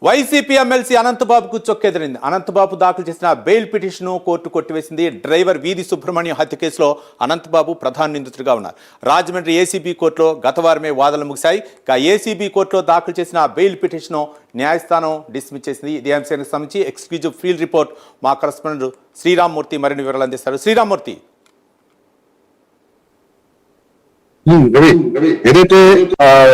YCP MLC అనంతబాబుకు చొక్కెదిరింది. అనంతబాబు దాఖలు చేసిన బెయిల్ పిటిషన్ కోర్టు కొట్టివేసింది. డ్రైవర్ వీధి సుబ్రహ్మణ్యం హత్య కేసులో అనంతబాబు ప్రధాన నిందితుడిగా ఉన్నారు. రాజమండ్రి ఏసీబీ కోర్టులో గత వారమే వాదనలు ముగిశాయి. ఇక ఏసీబీ కోర్టులో దాఖలు చేసిన బెయిల్ పిటిషన్ న్యాయస్థానం డిస్మిస్ చేసింది. ఇదే అంశానికి సంబంధించి ఎక్స్క్లూజివ్ ఫీల్డ్ రిపోర్ట్ మా కరెస్పాండెంట్ శ్రీరామ్మూర్తి మరిన్ని వివరాలు అందిస్తారు. శ్రీరామ్మూర్తి, ఏదైతే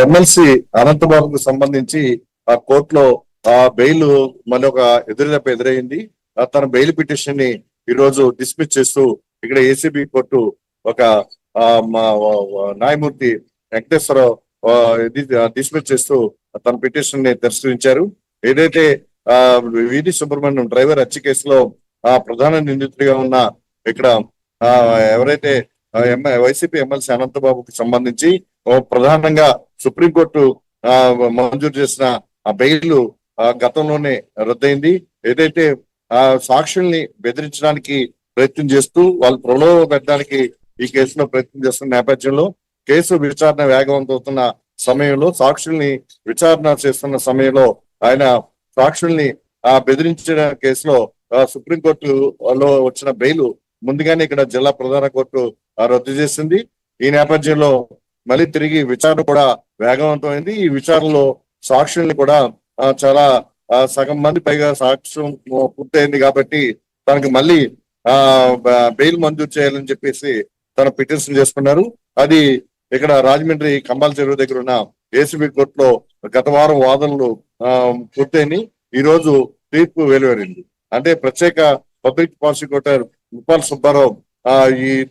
ఎమ్మెల్సీ అనంతబాబుకు సంబంధించి ఆ కోర్టులో ఆ బెయిల్ మళ్ళీ ఒక ఎదురైంది. తన బెయిల్ పిటిషన్ ని ఈ రోజు డిస్మిస్ చేస్తూ ఇక్కడ ఏసీబీ కోర్టు ఒక న్యాయమూర్తి వెంకటేశ్వరరావు డిస్మిస్ చేస్తూ తన పిటిషన్ ని తిరస్కరించారు. ఏదైతే వీధి సుబ్రహ్మణ్యం డ్రైవర్ హత్య కేసులో ప్రధాన నిందితుడిగా ఉన్న ఇక్కడ ఎవరైతే వైసీపీ ఎమ్మెల్సీ అనంతబాబుకి సంబంధించి ప్రధానంగా సుప్రీంకోర్టు మంజూరు చేసిన ఆ బెయిల్ గతంలోనే రద్దయింది. ఏదైతే సాక్షుల్ని బెదిరించడానికి ప్రయత్నం చేస్తూ వాళ్ళు ప్రలోభ పెట్టడానికి ఈ కేసులో ప్రయత్నం చేస్తున్న నేపథ్యంలో కేసు విచారణ వేగవంతం అవుతున్న సమయంలో సాక్షుల్ని విచారణ చేస్తున్న సమయంలో ఆయన సాక్షుల్ని బెదిరించిన కేసులో సుప్రీంకోర్టులో వచ్చిన బెయిల్ ముందుగానే ఇక్కడ జిల్లా ప్రధాన కోర్టు రద్దు చేసింది. ఈ నేపథ్యంలో మళ్ళీ తిరిగి విచారణ కూడా వేగవంతమైంది. ఈ విచారణలో సాక్షుల్ని కూడా చాలా సగం మంది పైగా సాక్ష్యం పూర్తయింది కాబట్టి తనకి మళ్ళీ బెయిల్ మంజూరు చేయాలని చెప్పేసి తన పిటిషన్ చేసుకున్నారు. అది ఇక్కడ రాజమండ్రి కంబాల చెరువు దగ్గర ఉన్న ఏసీబీ కోర్టులో గత వారం వాదనలు పూర్తయినాయి. ఈ రోజు తీర్పు వెలువరింది. అంటే ప్రత్యేక పబ్లిక్ ప్రాసిక్యూటర్ ముప్పాల సుబ్బారావు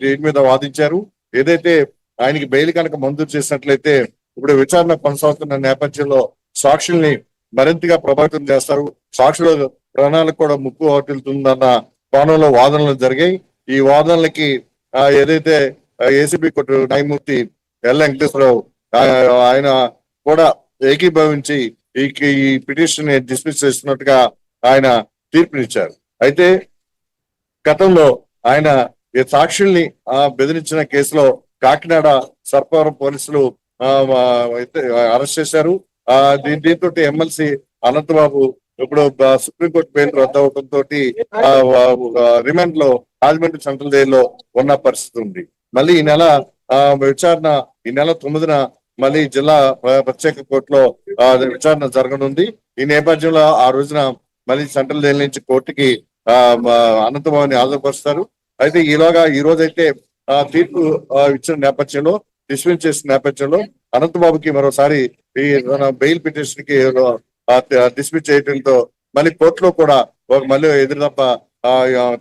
దీని మీద వాదించారు. ఏదైతే ఆయనకి బెయిల్ కనుక మంజూరు చేసినట్లయితే ఇప్పుడు విచారణ కొనసాగుతున్న నేపథ్యంలో సాక్షుల్ని మరింతగా ప్రభావితం చేస్తారు, సాక్షుల ప్రాణాలకు కూడా ముప్పు వాటిల్తుందన్న కోణంలో వాదనలు జరిగాయి. ఈ వాదనలకి ఏదైతే ఏసీబీ కోర్టు న్యాయమూర్తి ఎల్ వెంకటేశ్వరరావు ఆయన కూడా ఏకీభవించి ఈ పిటిషన్ ని డిస్మిస్ చేస్తున్నట్టుగా ఆయన తీర్పునిచ్చారు. అయితే గతంలో ఆయన సాక్షుల్ని బెదిరించిన కేసులో కాకినాడ సర్పవరం పోలీసులు అరెస్ట్ చేశారు. దీంతో ఎమ్మెల్సీ అనంతబాబు ఇప్పుడు సుప్రీంకోర్టు బెయిల్ రద్దు అవడంతో రిమాండ్ లో రాజమండ్రి సెంట్రల్ జైల్లో ఉన్న పరిస్థితి ఉంది. మళ్ళీ ఈ నెల విచారణ ఈ నెల 9న మళ్ళీ జిల్లా ప్రత్యేక కోర్టులో విచారణ జరగనుంది. ఈ నేపథ్యంలో ఆ రోజున మళ్ళీ సెంట్రల్ జైలు నుంచి కోర్టుకి అనంతబాబుని హాజరుపరుస్తారు. అయితే ఈలోగా ఈ రోజైతే తీర్పు ఇచ్చిన నేపథ్యంలో డిస్మిస్ చేసిన నేపథ్యంలో అనంతబాబుకి మరోసారి ఈ బెయిల్ పిటిషన్ కి డిస్మిస్ చేయడంతో మళ్ళీ కోర్టులో కూడా మళ్ళీ ఎదురుదప్ప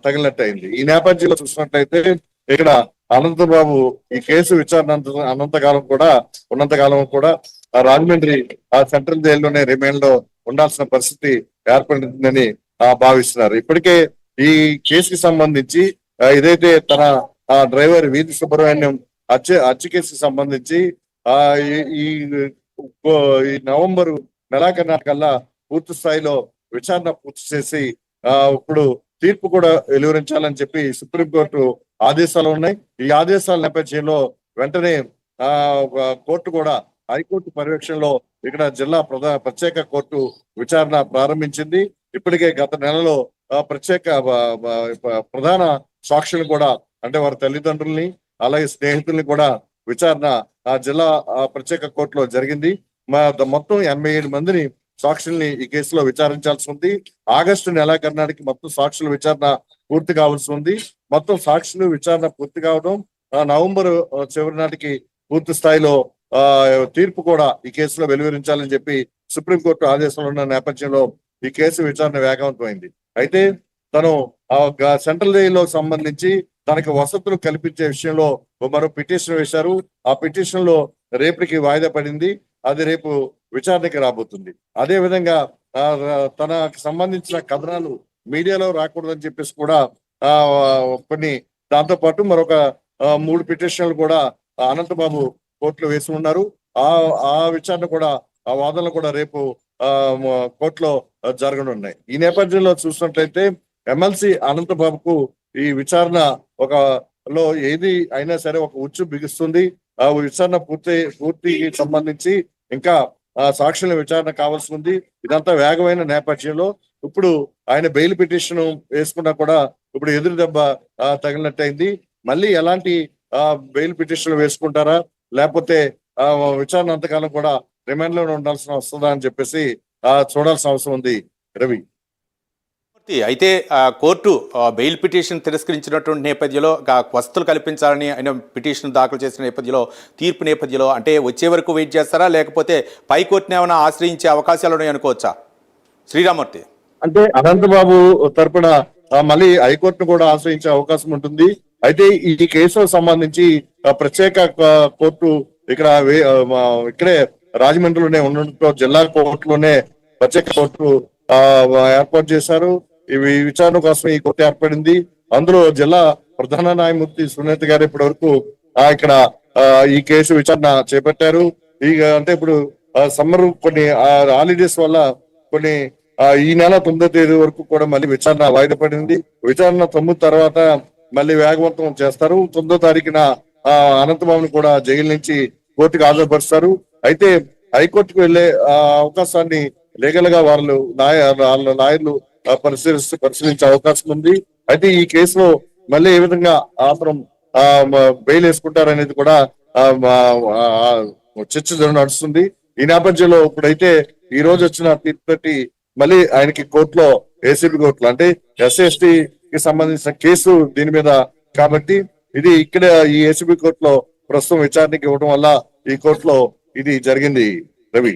తగిలినట్టు అయింది. ఈ నేపథ్యంలో చూసినట్లయితే ఇక్కడ అనంతబాబు ఈ కేసు విచారణ ఉన్నంతకాలం కూడా రాజమండ్రి సెంట్రల్ జైల్లోనే రిమాండ్ లో ఉండాల్సిన పరిస్థితి ఏర్పడిందని భావిస్తున్నారు. ఇప్పటికే ఈ కేసుకి సంబంధించి ఇదైతే తన డ్రైవర్ వీధి సుబ్రహ్మణ్యం హత్య కేసుకి సంబంధించి ఈ నవంబరు నెలాఖరుకల్లా పూర్తి స్థాయిలో విచారణ పూర్తి చేసి ఇప్పుడు తీర్పు కూడా వెలువరించాలని చెప్పి సుప్రీంకోర్టు ఆదేశాలు ఉన్నాయి. ఈ ఆదేశాల నేపథ్యంలో వెంటనే కోర్టు కూడా హైకోర్టు పర్యవేక్షణలో ఇక్కడ జిల్లా ప్రత్యేక కోర్టు విచారణ ప్రారంభించింది. ఇప్పటికే గత నెలలో ప్రత్యేక ప్రధాన సాక్షులు కూడా అంటే వారి తల్లిదండ్రుల్ని అలాగే స్నేహితుల్ని కూడా విచారణ జిల్లా ప్రత్యేక కోర్టులో జరిగింది. మొత్తం 87 మందిని సాక్షుల్ని ఈ కేసులో విచారించాల్సి ఉంది. ఆగస్టు నెలాఖరునాటికి మొత్తం సాక్షుల విచారణ పూర్తి కావాల్సి ఉంది. మొత్తం సాక్షులు విచారణ పూర్తి కావడం నవంబర్ చివరి నాటికి పూర్తి స్థాయిలో తీర్పు కూడా ఈ కేసులో వెలువరించాలని చెప్పి సుప్రీంకోర్టు ఆదేశాలు ఉన్న నేపథ్యంలో ఈ కేసు విచారణ వేగవంతమైంది. అయితే తను సెంట్రల్ జైల్లో సంబంధించి తనకి వసతులు కల్పించే విషయంలో మరో పిటిషన్ వేశారు. ఆ పిటిషన్ లో రేపటికి వాయిదా పడింది. అది రేపు విచారణకి రాబోతుంది. అదే విధంగా తనకు సంబంధించిన కథనాలు మీడియాలో రాకూడదని చెప్పేసి కూడా కొన్ని దాంతో పాటు మరొక 3 పిటిషన్లు కూడా అనంతబాబు కోర్టులో వేసి ఉన్నారు. ఆ విచారణ కూడా ఆ వాదనలు కూడా రేపు కోర్టులో జరగనున్నాయి. ఈ నేపథ్యంలో చూసినట్లయితే ఎమ్మెల్సీ అనంతబాబుకు ఈ విచారణ ఏది అయినా సరే ఒక ఉచ్చు బిగుస్తుంది. ఆ విచారణ పూర్తికి సంబంధించి ఇంకా సాక్షుల విచారణ కావాల్సి ఉంది. ఇదంతా వేగమైన నేపథ్యంలో ఇప్పుడు ఆయన బెయిల్ పిటిషన్ వేసుకున్నా కూడా ఇప్పుడు ఎదురు దెబ్బ తగిలినట్టయింది. మళ్ళీ ఎలాంటి బెయిల్ పిటిషన్లు వేసుకుంటారా, లేకపోతే విచారణ అంతకాలం కూడా రిమాండ్ లోనే ఉండాల్సిన వస్తుందా అని చెప్పేసి చూడాల్సిన అవసరం ఉంది రవి. అయితే కోర్టు బెయిల్ పిటిషన్ తిరస్కరించినటువంటి నేపథ్యంలో వసతులు కల్పించాలని ఆయన పిటిషన్ దాఖలు చేసిన నేపథ్యంలో, తీర్పు నేపథ్యంలో అంటే వచ్చే వరకు వెయిట్ చేస్తారా, లేకపోతే పైకోర్టుని ఏమైనా ఆశ్రయించే అవకాశాలు ఉన్నాయి అనుకోవచ్చా శ్రీరామూర్తి? అంటే అనంతబాబు తరపున మళ్ళీ హైకోర్టును కూడా ఆశ్రయించే అవకాశం ఉంటుంది. అయితే ఈ కేసుకు సంబంధించి ప్రత్యేక కోర్టు ఇక్కడే రాజమండ్రిలోనే ఉండడంతో జిల్లా కోర్టులోనే ప్రత్యేక కోర్టు ఏర్పాటు చేశారు. ఇవి విచారణ కోసం ఈ కోర్టు ఏర్పడింది. అందులో జిల్లా ప్రధాన న్యాయమూర్తి సునీత గారు ఇప్పటి వరకు ఇక్కడ ఈ కేసు విచారణ చేపట్టారు. అంటే ఇప్పుడు సమ్మర్ కొన్ని హాలిడేస్ వల్ల కొన్ని ఈ నెల 9వ తేదీ వరకు కూడా మళ్ళీ విచారణ వాయిదా పడింది. విచారణ 9 తర్వాత మళ్ళీ వేగవంతం చేస్తారు. 9వ తారీఖున అనంతబాబుని కూడా జైలు నుంచి కోర్టుకు హాజరుపరుస్తారు. అయితే హైకోర్టుకు వెళ్లే అవకాశాన్ని లీగల్ గా వాళ్ళ లాయర్లు పరిశీలించే అవకాశం ఉంది. అయితే ఈ కేసులో మళ్ళీ ఏ విధంగా అతను బెయిల్ వేసుకుంటారనేది కూడా చర్చ నడుస్తుంది. ఈ నేపథ్యంలో ఇప్పుడైతే ఈ రోజు వచ్చిన తీర్పు బట్టి మళ్ళీ ఆయనకి కోర్టులో ఏసీబీ కోర్టులో అంటే SC/ST కి సంబంధించిన కేసు దీని మీద కాబట్టి ఇది ఇక్కడ ఈ ఏసీబీ కోర్టులో ప్రస్తుతం విచారణకి ఇవ్వడం వల్ల ఈ కోర్టులో ఇది జరిగింది రవి.